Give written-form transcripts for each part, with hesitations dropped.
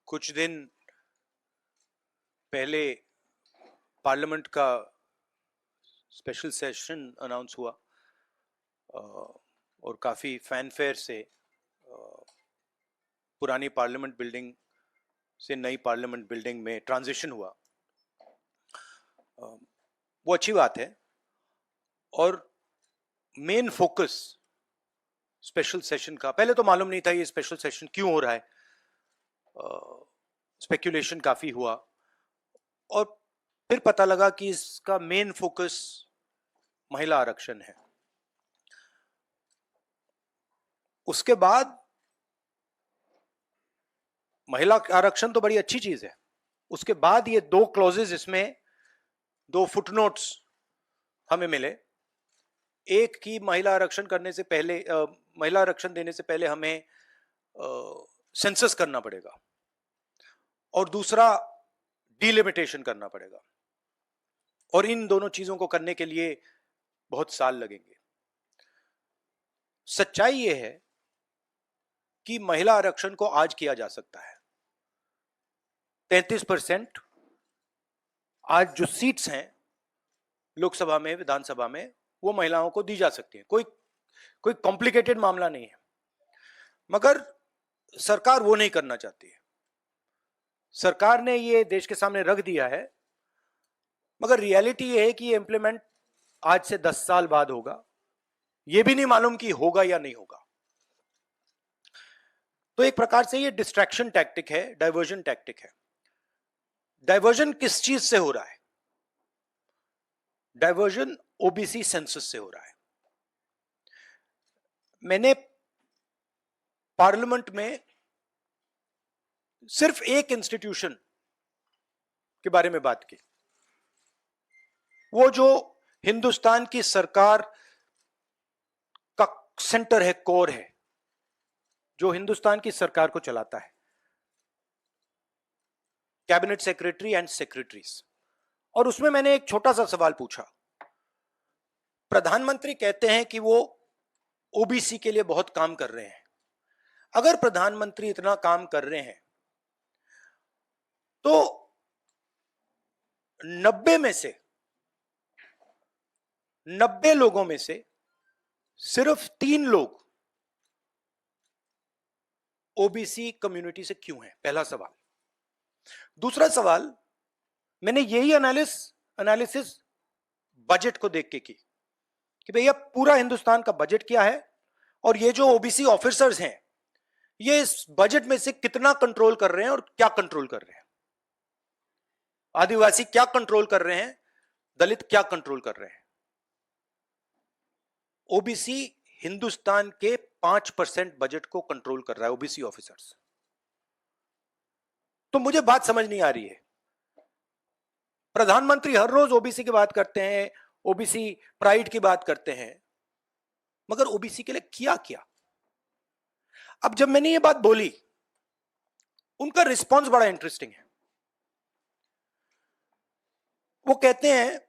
कुछ दिन पहले पार्लियामेंट का स्पेशल सेशन अनाउंस हुआ और काफ़ी फैनफेयर से पुरानी पार्लियामेंट बिल्डिंग से नई पार्लियामेंट बिल्डिंग में ट्रांजिशन हुआ। वो अच्छी बात है और मेन फोकस स्पेशल सेशन का, पहले तो मालूम नहीं था ये स्पेशल सेशन क्यों हो रहा है, स्पेक्यूलेशन काफ़ी हुआ और फिर पता लगा कि इसका मेन फोकस महिला आरक्षण है। उसके बाद महिला आरक्षण तो बड़ी अच्छी चीज है, उसके बाद ये दो क्लॉजेज, इसमें दो फुटनोट्स हमें मिले। एक की महिला आरक्षण करने से पहले, महिला आरक्षण देने से पहले हमें सेंसस करना पड़ेगा और दूसरा डिलिमिटेशन करना पड़ेगा, और इन दोनों चीजों को करने के लिए बहुत साल लगेंगे। सच्चाई यह है कि महिला आरक्षण को आज किया जा सकता है। 33% आज जो सीट्स हैं लोकसभा में, विधानसभा में, वो महिलाओं को दी जा सकती है। कोई कॉम्प्लिकेटेड मामला नहीं है, मगर सरकार वो नहीं करना चाहती है। सरकार ने ये देश के सामने रख दिया है, मगर रियलिटी ये है कि ये इंप्लीमेंट आज से 10 साल बाद होगा। ये भी नहीं मालूम कि होगा या नहीं होगा। तो एक प्रकार से ये डिस्ट्रैक्शन टैक्टिक है, डाइवर्जन टैक्टिक है। डाइवर्जन किस चीज से हो रहा है? डाइवर्जन ओबीसी सेंसस से हो रहा है। मैंने पार्लियामेंट में सिर्फ एक इंस्टीट्यूशन के बारे में बात की, वो जो हिंदुस्तान की सरकार का सेंटर है, कोर है, जो हिंदुस्तान की सरकार को चलाता है, कैबिनेट सेक्रेटरी एंड सेक्रेटरीज। और उसमें मैंने एक छोटा सा सवाल पूछा। प्रधानमंत्री कहते हैं कि वो ओबीसी के लिए बहुत काम कर रहे हैं। अगर प्रधानमंत्री इतना काम कर रहे हैं तो 90 लोगों में से सिर्फ 3 लोग ओबीसी कम्युनिटी से क्यों हैं? पहला सवाल। दूसरा सवाल, मैंने यही एनालिसिस बजट को देख के की कि भैया पूरा हिंदुस्तान का बजट क्या है और ये जो ओबीसी ऑफिसर्स हैं ये इस बजट में से कितना कंट्रोल कर रहे हैं और क्या कंट्रोल कर रहे हैं। आदिवासी क्या कंट्रोल कर रहे हैं, दलित क्या कंट्रोल कर रहे हैं। ओबीसी हिंदुस्तान के 5% बजट को कंट्रोल कर रहा है, ओबीसी ऑफिसर्स। तो मुझे बात समझ नहीं आ रही है। प्रधानमंत्री हर रोज ओबीसी की बात करते हैं, ओबीसी प्राइड की बात करते हैं, मगर ओबीसी के लिए किया क्या? अब जब मैंने ये बात बोली, उनका रिस्पॉन्स बड़ा इंटरेस्टिंग है। वो कहते हैं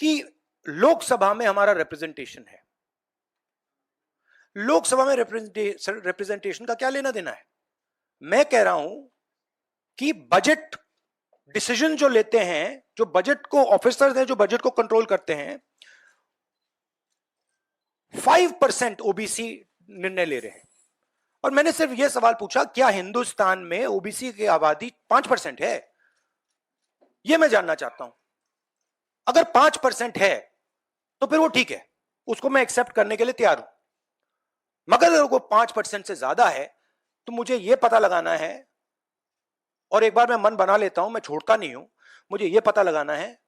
कि लोकसभा में हमारा रिप्रेजेंटेशन है। लोकसभा में रिप्रेजेंटेशन का क्या लेना देना है? मैं कह रहा हूं कि बजट डिसीजन जो लेते हैं, जो बजट को ऑफिसर्स हैं, जो बजट को कंट्रोल करते हैं, 5% ओबीसी निर्णय ले रहे हैं। और मैंने सिर्फ यह सवाल पूछा, क्या हिंदुस्तान में ओबीसी की आबादी 5% है? यह मैं जानना चाहता हूं। अगर 5% है तो फिर वो ठीक है, उसको मैं एक्सेप्ट करने के लिए तैयार हूं। मगर अगर वो 5% से ज्यादा है तो मुझे यह पता लगाना है, और एक बार मैं मन बना लेता हूं, मैं छोड़ता नहीं हूं, मुझे यह पता लगाना है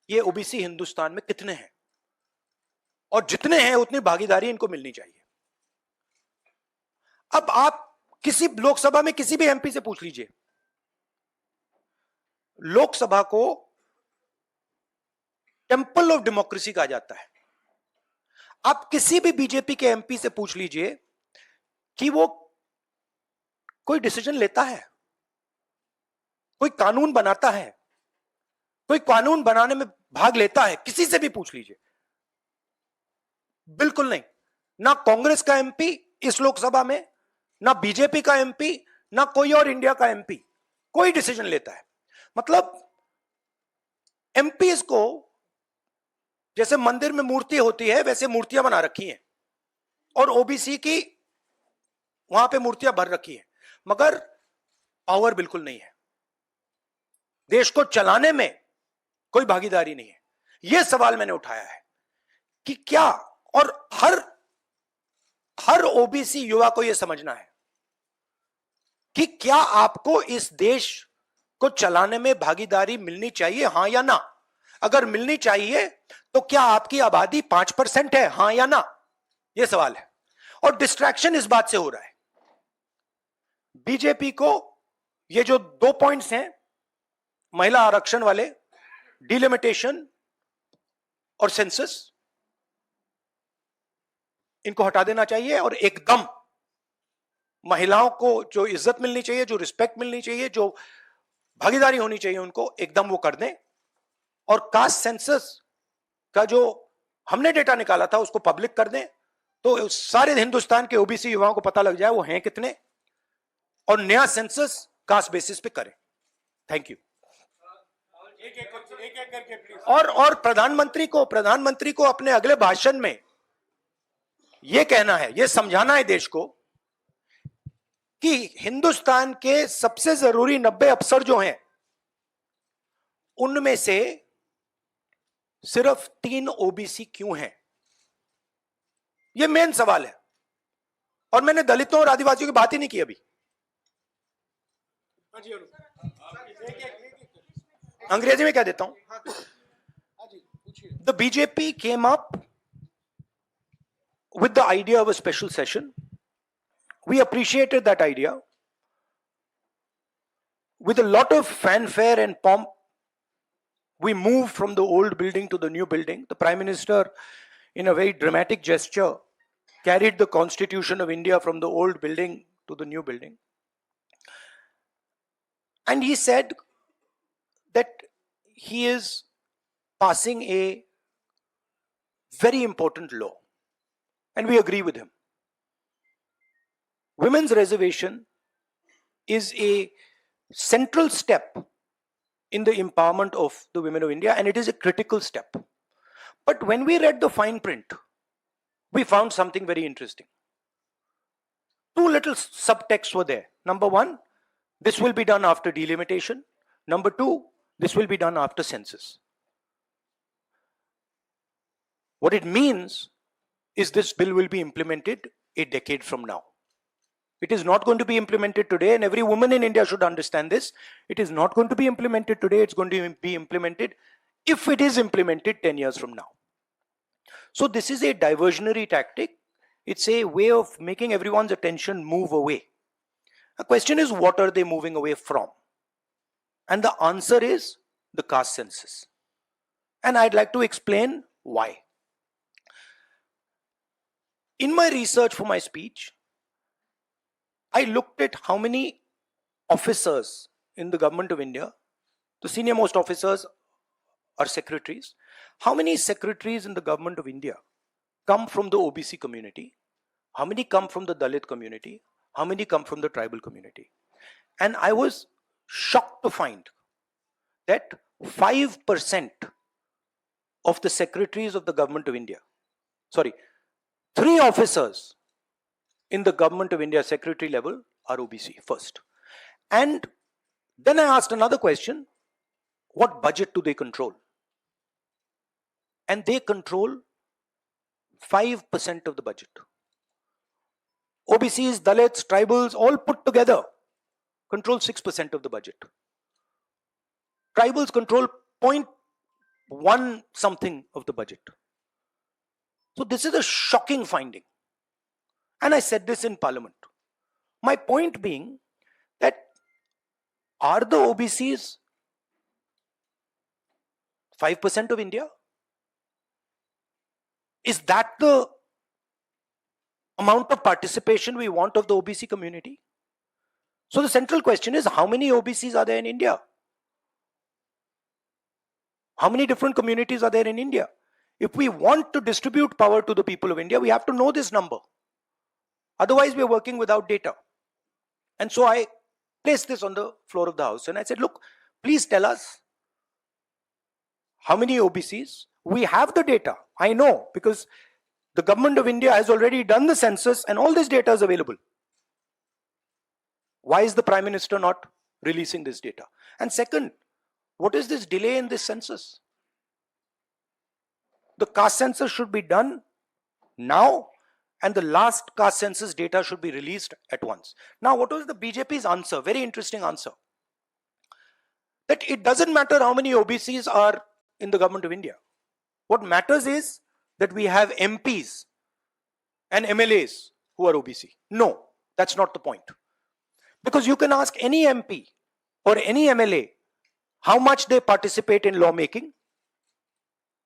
ये ओबीसी हिंदुस्तान में कितने हैं, और जितने हैं उतनी भागीदारी इनको मिलनी चाहिए। अब आप किसी लोकसभा में किसी भी एमपी से पूछ लीजिए, लोकसभा को टेंपल ऑफ डेमोक्रेसी कहा जाता है। आप किसी भी बीजेपी के एमपी से पूछ लीजिए कि वो कोई डिसीजन लेता है, कोई कानून बनाता है, कोई कानून बनाने में भाग लेता है, किसी से भी पूछ लीजिए, बिल्कुल नहीं। ना कांग्रेस का एमपी इस लोकसभा में, ना बीजेपी का एमपी, ना कोई और इंडिया का एमपी कोई डिसीजन लेता है। मतलब एमपीज को जैसे मंदिर में मूर्ति होती है वैसे मूर्तियां बना रखी हैं और ओबीसी की वहां पे मूर्तियां भर रखी हैं, मगर पावर बिल्कुल नहीं है, देश को चलाने में कोई भागीदारी नहीं है। यह सवाल मैंने उठाया है कि क्या, और हर ओबीसी युवा को यह समझना है कि क्या आपको इस देश को चलाने में भागीदारी मिलनी चाहिए, हां या ना? अगर मिलनी चाहिए तो क्या आपकी आबादी 5% है, हां या ना? यह सवाल है। और डिस्ट्रैक्शन इस बात से हो रहा है, बीजेपी को ये जो 2 पॉइंट्स हैं, महिला आरक्षण वाले, डिलिमिटेशन और सेंसस, इनको हटा देना चाहिए और एकदम महिलाओं को जो इज्जत मिलनी चाहिए, जो रिस्पेक्ट मिलनी चाहिए, जो भागीदारी होनी चाहिए, उनको एकदम वो कर दें। और कास्ट सेंसस का जो हमने डेटा निकाला था उसको पब्लिक कर दें, तो सारे हिंदुस्तान के ओबीसी युवाओं को पता लग जाए वो हैं कितने, और नया सेंसस कास्ट बेसिस पे करें। Thank you. और प्रधानमंत्री को अपने अगले भाषण में यह कहना है, यह समझाना है देश को कि हिंदुस्तान के सबसे जरूरी 90 अफसर जो हैं उनमें से सिर्फ 3 ओबीसी क्यों हैं? यह मेन सवाल है। और मैंने दलितों और आदिवासियों की बात ही नहीं की अभी। अंग्रेजी में क्या देता हूं? The BJP came up with the idea of a special session. We appreciated that idea. With a lot of fanfare and pomp, we moved from the old building to the new building. The Prime Minister, in a very dramatic gesture, carried the Constitution of India from the old building to the new building. And he said that he is passing a very important law. And we agree with him. Women's reservation is a central step in the empowerment of the women of India, and it is a critical step. But when we read the fine print, we found something very interesting. 2 little subtexts were there. Number 1, this will be done after delimitation. Number 2, this will be done after census. What it means is this bill will be implemented a decade from now. It is not going to be implemented today, and every woman in India should understand this. It is not going to be implemented today. It's going to be implemented, if it is implemented, 10 years from now. So this is a diversionary tactic. It's a way of making everyone's attention move away. The question is, what are they moving away from? And the answer is the caste census. And I'd like to explain why. In my research for my speech, I looked at how many officers in the government of India, the senior most officers are secretaries. How many secretaries in the government of India come from the OBC community? How many come from the Dalit community? How many come from the tribal community? And I was shocked to find that 5% of the secretaries of the government of India, 3 officers in the government of India secretary level are OBC first. And then I asked another question, what budget do they control? And they control 5% of the budget. OBCs, Dalits, tribals, all put together control 6% of the budget. Tribals control 0.1 something of the budget. So this is a shocking finding. And I said this in Parliament. My point being that, are the OBCs 5% of India? Is that the amount of participation we want of the OBC community? So the central question is, how many OBCs are there in India? How many different communities are there in India? If we want to distribute power to the people of India, we have to know this number. Otherwise, we are working without data. And so I placed this on the floor of the House and I said, look, please tell us how many OBCs. We have the data. I know, because the government of India has already done the census and all this data is available. Why is the Prime Minister not releasing this data? And second, what is this delay in this census? The caste census should be done now, and the last caste census data should be released at once. Now, what was the BJP's answer? Very interesting answer. That it doesn't matter how many OBCs are in the government of India. What matters is that we have MPs and MLAs who are OBC. No, that's not the point. Because you can ask any MP or any MLA how much they participate in lawmaking,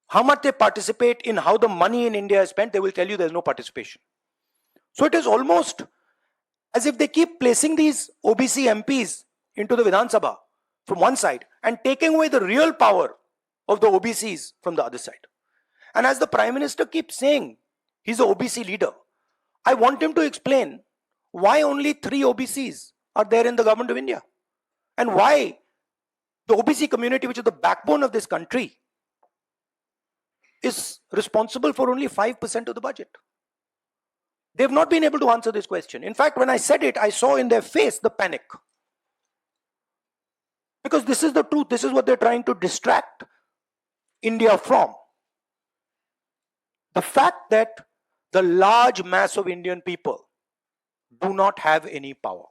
how much they participate in how the money in India is spent, they will tell you there's no participation. So it is almost as if they keep placing these OBC MPs into the Vidhan Sabha from one side and taking away the real power of the OBCs from the other side. And as the Prime Minister keeps saying, he's an OBC leader, I want him to explain why only 3 OBCs are there in the government of India, and why the OBC community, which is the backbone of this country, is responsible for only 5% of the budget. They've not been able to answer this question. In fact, when I said it, I saw in their face the panic. Because this is the truth. This is what they're trying to distract India from. The fact that the large mass of Indian people do not have any power.